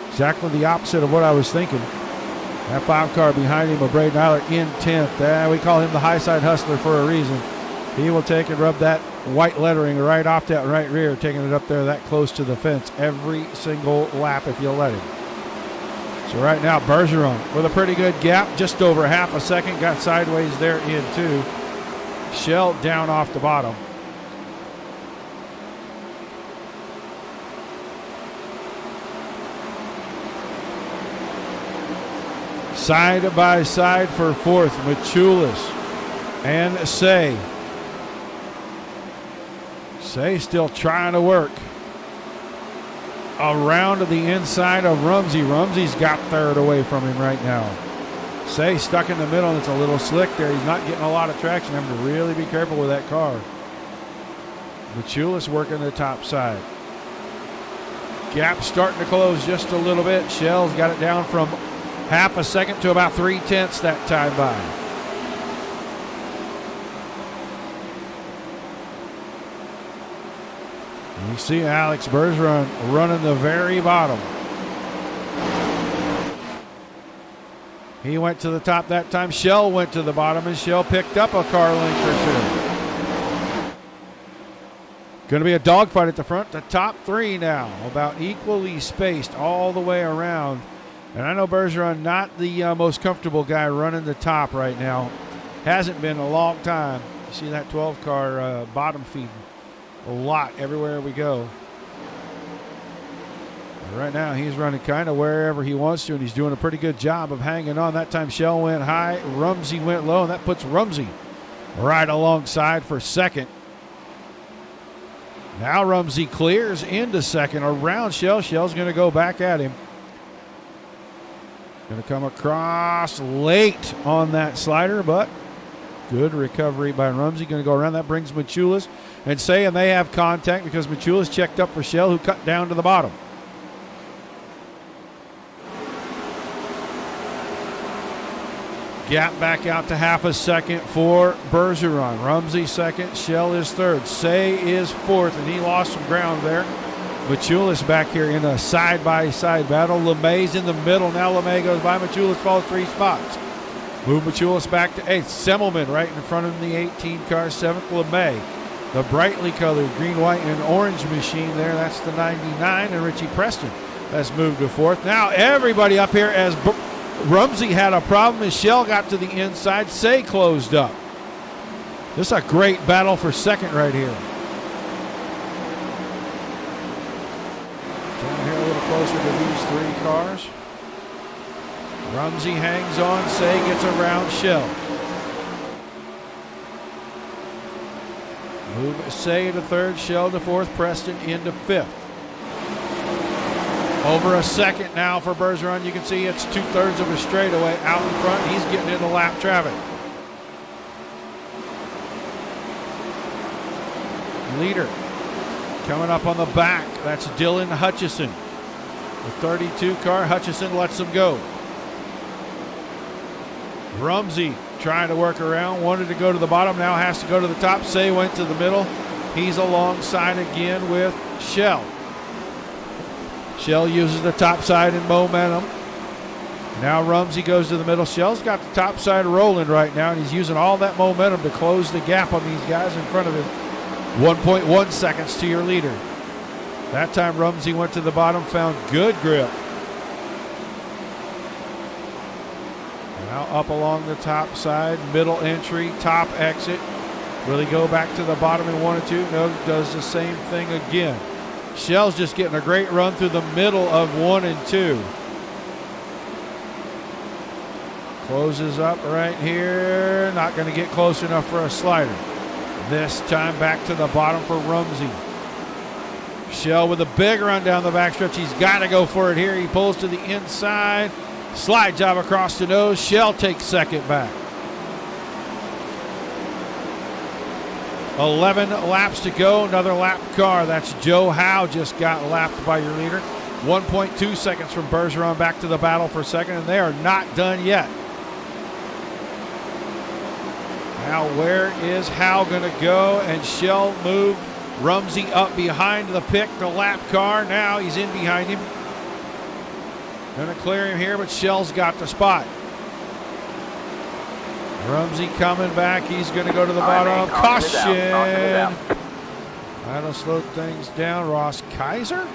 Exactly the opposite of what I was thinking. That 5 car behind him, Braden Eiler in 10th. We call him the high side hustler for a reason. He will take and rub that white lettering right off that right rear, taking it up there that close to the fence every single lap if you'll let him. So right now, Bergeron with a pretty good gap, just over half a second, got sideways there in two. Shell down off the bottom. Side by side for fourth, Michulis and Say. Say still trying to work around to the inside of Rumsey. Rumsey's got third away from him right now. Say stuck in the middle, and it's a little slick there. He's not getting a lot of traction. Having to really be careful with that car. Michulis working the top side. Gap starting to close just a little bit. Shell's got it down from half a second to about 3/10 that time by. You see Alex Bergeron running the very bottom. He went to the top that time. Shell went to the bottom, and Shell picked up a car length or two. Going to be a dogfight at the front. The top three now, about equally spaced all the way around. And I know Bergeron, not the most comfortable guy running the top right now. Hasn't been a long time. You see that 12 car bottom feeding a lot everywhere we go. Right now he's running kind of wherever he wants to, and he's doing a pretty good job of hanging on. That time Shell went high, Rumsey went low, and that puts Rumsey right alongside for second. Now Rumsey clears into second around Shell. Shell's going to go back at him. Going to come across late on that slider, but good recovery by Rumsey. Going to go around. That brings Michulis and Say, and they have contact because Michulis checked up for Shell, who cut down to the bottom. Gap back out to half a second for Bergeron. Rumsey second, Shell is third. Say is fourth, and he lost some ground there. Michulis back here in a side-by-side battle. LeMay's in the middle. Now LeMay goes by. Michulis falls 3 spots. Move Michulis back to 8th. Semmelman right in front of the 18 car. 7th, LeMay. The brightly colored green, white, and orange machine there. That's the 99. And Richie Preston has moved to 4th. Now everybody up here as Rumsey had a problem as Shell got to the inside. Say closed up. This is a great battle for second right here. Down here a little closer to these 3 cars. Rumsey hangs on. Say gets around Shell. Move Say to 3rd, Shell to 4th, Preston into 5th. Over a second now for Bergeron. You can see it's 2/3 of a straightaway out in front. He's getting into lap traffic. Leader coming up on the back. That's Dylan Hutchison. The 32 car. Hutchison lets him go. Rumsey trying to work around. Wanted to go to the bottom. Now has to go to the top. Say went to the middle. He's alongside again with Shell. Shell uses the top side in momentum. Now Rumsey goes to the middle. Shell's got the top side rolling right now, and he's using all that momentum to close the gap on these guys in front of him. 1.1 seconds to your leader. That time Rumsey went to the bottom, found good grip. Now up along the top side, middle entry, top exit. Will he go back to the bottom in 1 and 2? No, does the same thing again. Shell's just getting a great run through the middle of 1 and 2. Closes up right here. Not going to get close enough for a slider. This time back to the bottom for Rumsey. Shell with a big run down the backstretch. He's got to go for it here. He pulls to the inside. Slide job across the nose. Shell takes second back. 11 laps to go. Another lap car. That's Joe Howe just got lapped by your leader. 1.2 seconds from Bergeron back to the battle for second, and they are not done yet. Now where is Howe going to go? And Shell moved Rumsey up behind the pick, the lap car. Now he's in behind him. Going to clear him here, but Shell's got the spot. Rumsey coming back. He's going to go to the bottom. Caution. That'll slow things down. Ross Kaiser.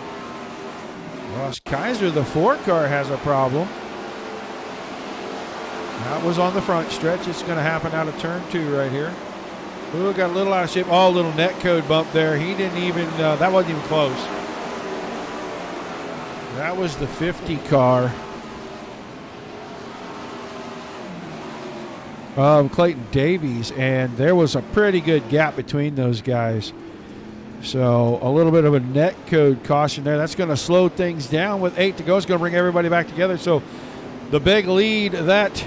Ross Kaiser, the 4 car, has a problem. That was on the front stretch. It's going to happen out of turn 2 right here. Ooh, got a little out of shape. Oh, little net code bump there. He didn't even, that wasn't even close. That was the 50 car of Clayton Davies, and there was a pretty good gap between those guys. So a little bit of a net code caution there. That's going to slow things down with 8 to go. It's going to bring everybody back together. So the big lead that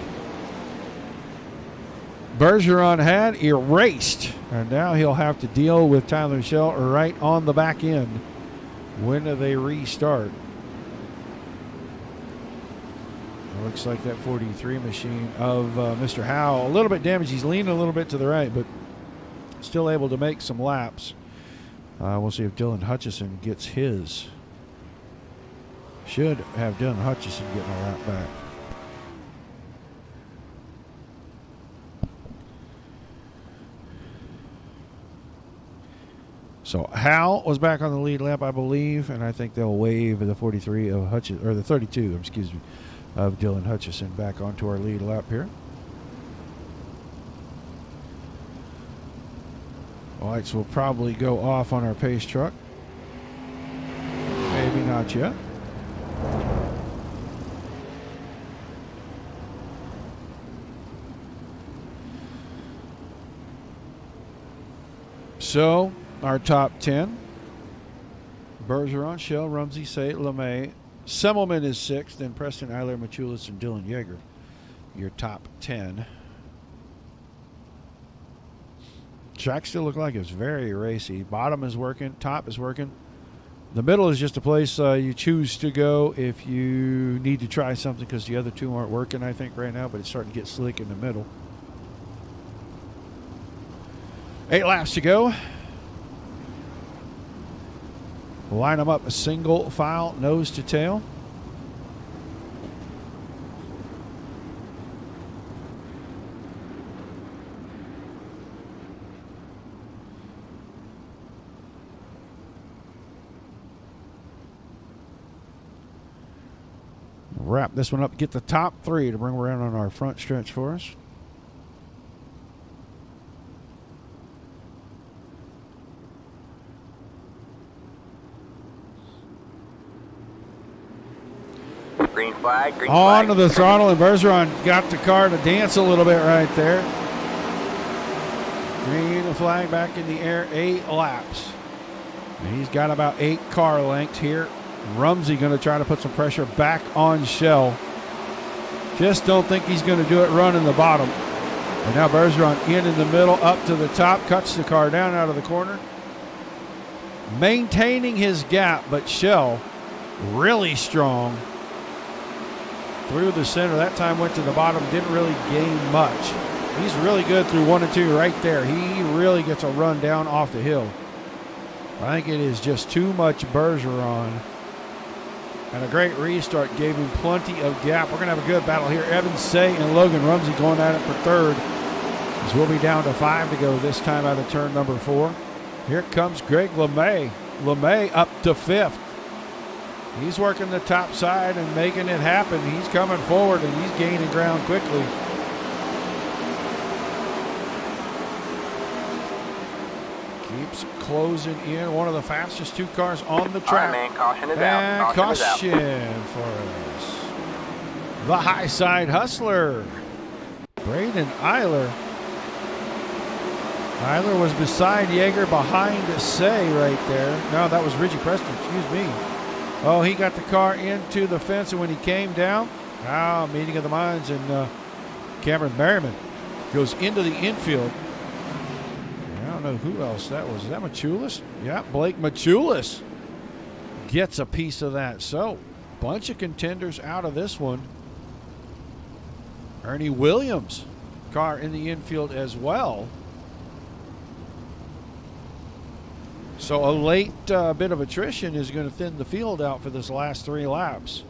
Bergeron had erased, and now he'll have to deal with Tyler Schell right on the back end. When do they restart? It looks like that 43 machine of Mr. Howe, a little bit damaged. He's leaning a little bit to the right, but still able to make some laps. We'll see if Dylan Hutchison gets his. Should have Dylan Hutchison getting a lap back. So Hal was back on the lead lap, I believe, and I think they'll wave the 43 of Hutchison, or the 32, excuse me, of Dylan Hutchison back onto our lead lap here. Lights will probably go off on our pace truck. Maybe not yet. So, our top 10. Bergeron, Schell, Rumsey, Say, LeMay. Semmelman is 6th, then Preston, Eiler, Machulis, and Dylan Yeager. Your top 10. Track still look like it's very racy. Bottom is working, top is working. The middle is just a place you choose to go if you need to try something, because the other two aren't working, I think, right now, but it's starting to get slick in the middle. 8 laps to go. Line them up a single file, nose to tail. Wrap this one up, get the top 3 to bring around on our front stretch for us. Green flag, green On flag. to the throttle, and Bergeron got the car to dance a little bit right there. Green flag back in the air, 8 laps. And he's got about 8 car lengths here. Rumsey going to try to put some pressure back on Schell. Just don't think he's going to do it running the bottom. And now Bergeron in the middle, up to the top, cuts the car down out of the corner. Maintaining his gap, but Schell really strong through the center. That time went to the bottom, didn't really gain much. He's really good through 1 and 2 right there. He really gets a run down off the hill. I think it is just too much Bergeron. And a great restart gave him plenty of gap. We're going to have a good battle here. Evan Say and Logan Rumsey going at it for 3rd. As we'll be down to 5 to go this time out of turn number 4. Here comes Greg LeMay. LeMay up to 5th. He's working the top side and making it happen. He's coming forward and he's gaining ground quickly. Keeps closing in. One of the fastest 2 cars on the track. All right, man, caution is and out. Caution is caution for us. The high side hustler, Braden Eiler. Eiler was beside Yeager, behind Say right there. No, that was Richie Preston, excuse me. Oh, he got the car into the fence, and when he came down, meeting of the minds, and Cameron Merriman goes into the infield. I don't know who else that was. Is that Machulis? Yeah, Blake Machulis gets a piece of that. So, bunch of contenders out of this one. Ernie Williams, car in the infield as well. So a late bit of attrition is going to thin the field out for this last 3 laps.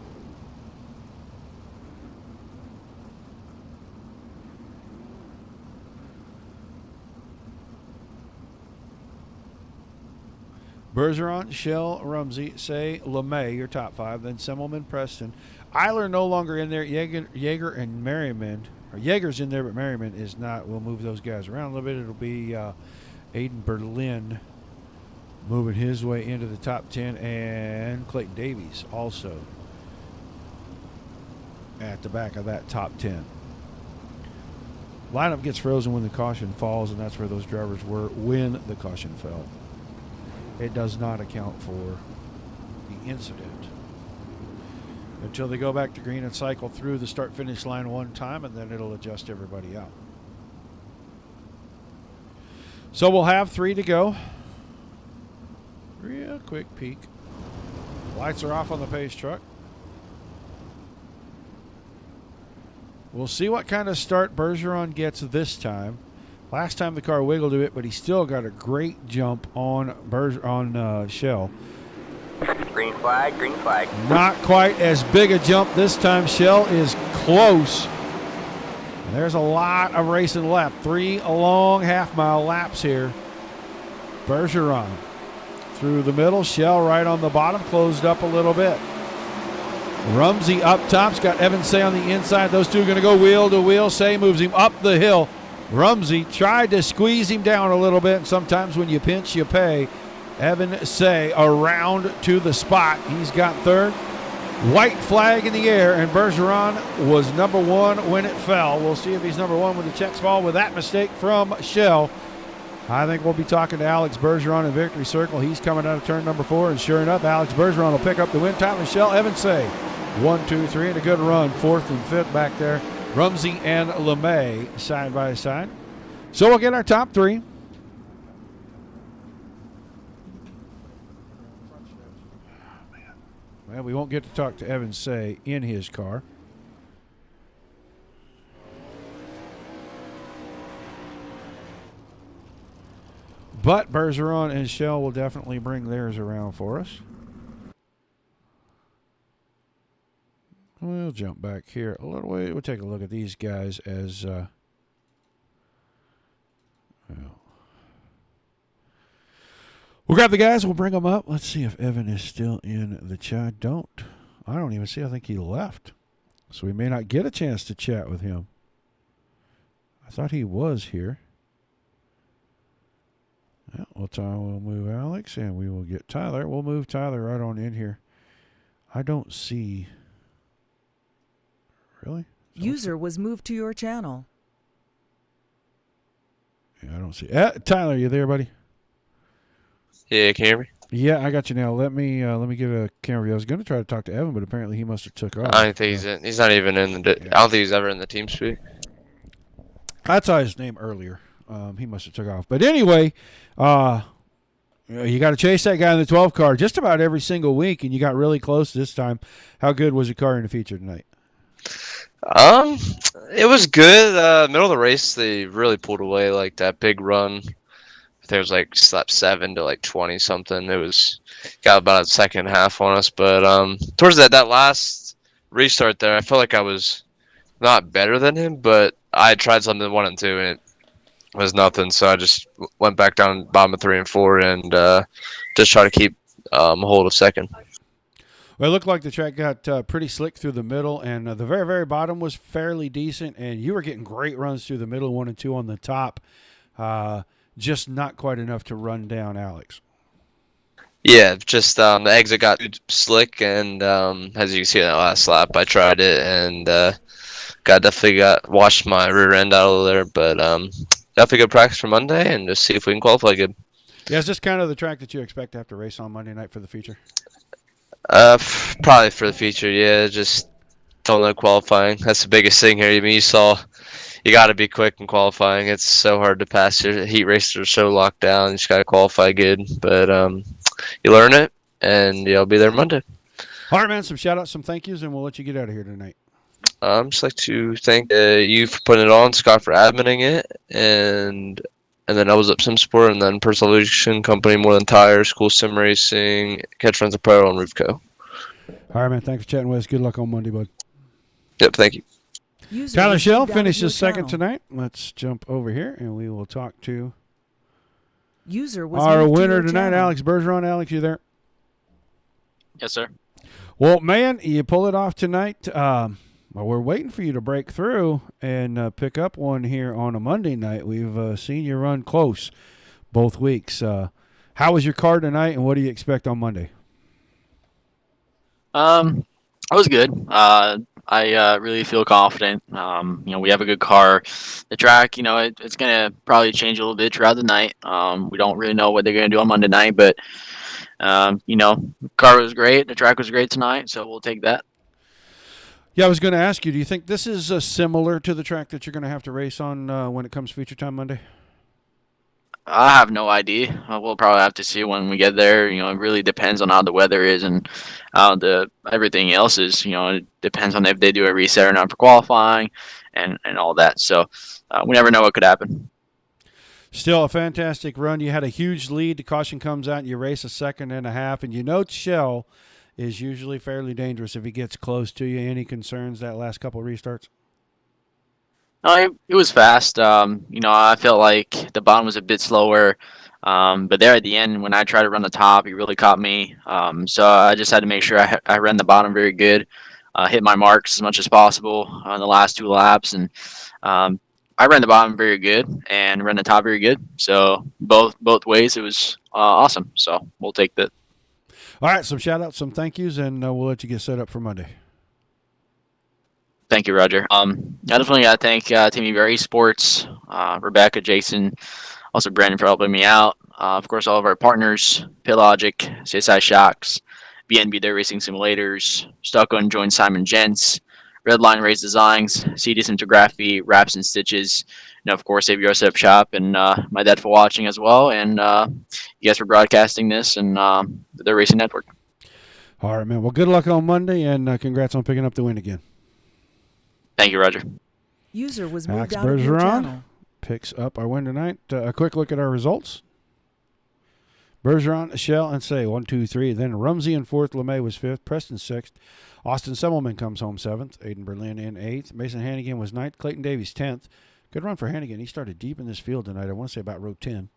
Bergeron, Schell, Rumsey, Say, LeMay, your top 5. Then Semmelman, Preston. Eiler no longer in there. Yeager and Merriman Yeager's in there, but Merriman is not. We'll move those guys around a little bit. It'll be Aiden Berlin moving his way into the top 10, and Clayton Davies also at the back of that top 10. Lineup gets frozen when the caution falls, and that's where those drivers were when the caution fell. It does not account for the incident until they go back to green and cycle through the start-finish line one time, and then it'll adjust everybody out. So we'll have 3 to go. Real quick peek. Lights are off on the pace truck. We'll see what kind of start Bergeron gets this time. Last time the car wiggled a bit, but he still got a great jump on Shell. Green flag, green flag. Not quite as big a jump this time. Shell is close. And there's a lot of racing left. 3 long half-mile laps here. Bergeron through the middle. Shell right on the bottom, closed up a little bit. Rumsey up top's got Evan Say on the inside. Those two are going to go wheel to wheel. Say moves him up the hill. Rumsey tried to squeeze him down a little bit, and sometimes when you pinch, you pay. Evan Say around to the spot. He's got third. White flag in the air, and Bergeron was number 1 when it fell. We'll see if he's number 1 when the checks fall with that mistake from Shell. I think we'll be talking to Alex Bergeron in victory circle. He's coming out of turn number 4, and sure enough, Alex Bergeron will pick up the win. Tyler Shell, Evan Say, 1, 2, 3, and a good run. 4th and 5th back there. Rumsey and LeMay side by side. So we'll get our top 3. Well, we won't get to talk to Evan Say in his car. But Bergeron and Shell will definitely bring theirs around for us. We'll jump back here a little way. We'll take a look at these guys as we'll grab the guys. We'll bring them up. Let's see if Evan is still in the chat. I don't even see. I think he left. So we may not get a chance to chat with him. I thought he was here. Yeah, we'll move Alex, and we will get Tyler. We'll move Tyler right on in here. I don't see. Really? User was moved to your channel. Yeah, I don't see. Tyler, you there, buddy? Yeah, can you hear me? Yeah, I got you now. Let me get a camera view. I was going to try to talk to Evan, but apparently he must have took off. I don't think he's in. He's not even in the. I don't think he's ever in the team speak. I saw his name earlier. He must have took off. But anyway, you got to chase that guy in the 12 car just about every single week, and you got really close this time. How good was your car in the feature tonight? It was good. Middle of the race, they really pulled away, like that big run. There was like lap 7 to like 20 something. It was got about a second half on us, but towards that last restart there, I felt like I was not better than him, but I tried something 1 and 2, and it was nothing. So I just went back down bottom of 3 and 4, and just try to keep a hold of second. Well, it looked like the track got pretty slick through the middle, and the very, very bottom was fairly decent, and you were getting great runs through the middle, 1 and 2 on the top. Just not quite enough to run down Alex. Yeah, just the exit got slick, and as you can see in that last lap, I tried it, and definitely washed my rear end out of there, but definitely good practice for Monday, and just see if we can qualify good. Yeah, is this kind of the track that you expect to have to race on Monday night for the feature? Probably for the feature, yeah. Just don't know qualifying. That's the biggest thing here. I mean, you got to be quick in qualifying. It's so hard to pass. Your heat races are so locked down. You just got to qualify good. But you learn it, and you'll be there Monday. All right, man. Some shout-outs, some thank yous, and we'll let you get out of here tonight. I'd just like to thank you for putting it on, Scott for adminning it, and then I was up Sim Sport, and then Personal Evolution Company, More Than Tires, Cool Sim Racing, Catch Runs Apparel, and Roofco. All right, man. Thanks for chatting with us. Good luck on Monday, bud. Yep, thank you. Tyler Shell finishes second tonight. Let's jump over here, and we will talk to our winner tonight, Alex Bergeron. Alex, you there? Yes, sir. Well, man, you pull it off tonight. Well, we're waiting for you to break through and pick up one here on a Monday night. We've seen you run close both weeks. How was your car tonight, and what do you expect on Monday? It was good. I really feel confident. We have a good car. The track, it's gonna probably change a little bit throughout the night. We don't really know what they're gonna do on Monday night, but the car was great. The track was great tonight, so we'll take that. Yeah, I was going to ask you, do you think this is similar to the track that you're going to have to race on when it comes feature time Monday? I have no idea. We'll probably have to see when we get there. It really depends on how the weather is and how everything else is. It depends on if they do a reset or not for qualifying and all that. So we never know what could happen. Still a fantastic run. You had a huge lead. The caution comes out, and you race a second and a half. And Shell is usually fairly dangerous if he gets close to you. Any concerns that last couple of restarts? No, it was fast. I felt like the bottom was a bit slower. But there at the end, when I tried to run the top, he really caught me. So I just had to make sure I ran the bottom very good, hit my marks as much as possible on the last 2 laps. And I ran the bottom very good and ran the top very good. So both ways, it was awesome. So we'll take that. All right, some shout-outs, some thank yous, and we'll let you get set up for Monday. Thank you, Roger. I definitely got to thank Team Eberry Sports, Rebecca, Jason, also Brandon for helping me out. Of course, all of our partners, Pitlogic, CSI Shocks, BNB Their Racing Simulators, Stucco and Join Simon Gents, Redline Race Designs, CD Syntography, Wraps and Stitches, and of course, Save Your Setup Shop, and my dad for watching as well, and you guys for broadcasting this, and the Racing Network. All right, man. Well, good luck on Monday, and congrats on picking up the win again. Thank you, Roger. User was moved Max out of your Bergeron channel. picks up our win tonight. A quick look at our results. Bergeron, Shell, and Say 1, 2, 3. Then Rumsey in 4th. LeMay was 5th. Preston 6th. Austin Semmelman comes home 7th. Aiden Berlin in 8th. Mason Hannigan was 9th. Clayton Davies 10th. Good run for Hannigan. He started deep in this field tonight. I want to say about row 10.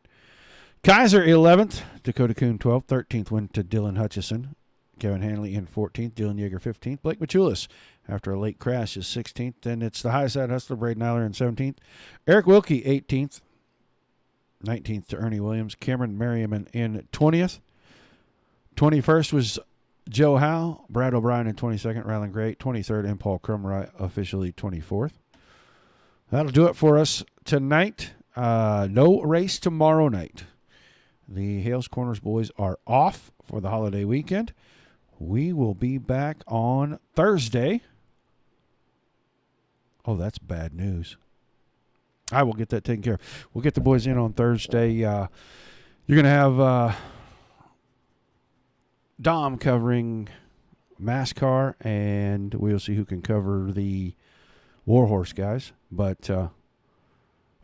Kaiser 11th. Dakota Kuhn 12th. 13th went to Dylan Hutchison. Kevin Hanley in 14th. Dylan Yeager 15th. Blake Machulis, after a late crash, is 16th. Then it's the high side hustler, Braden Eiler, in 17th. Eric Wilkie, 18th. 19th to Ernie Williams. Cameron Merriman in 20th. 21st was Joe Howe. Brad O'Brien in 22nd. Rylan Gray, 23rd. And Paul Krumrei, officially 24th. That'll do it for us tonight. No race tomorrow night. The Hales Corners boys are off for the holiday weekend. We will be back on Thursday. Oh, that's bad news. I will get that taken care of. We'll get the boys in on Thursday. You're going to have Dom covering NASCAR, and we'll see who can cover the Warhorse guys. But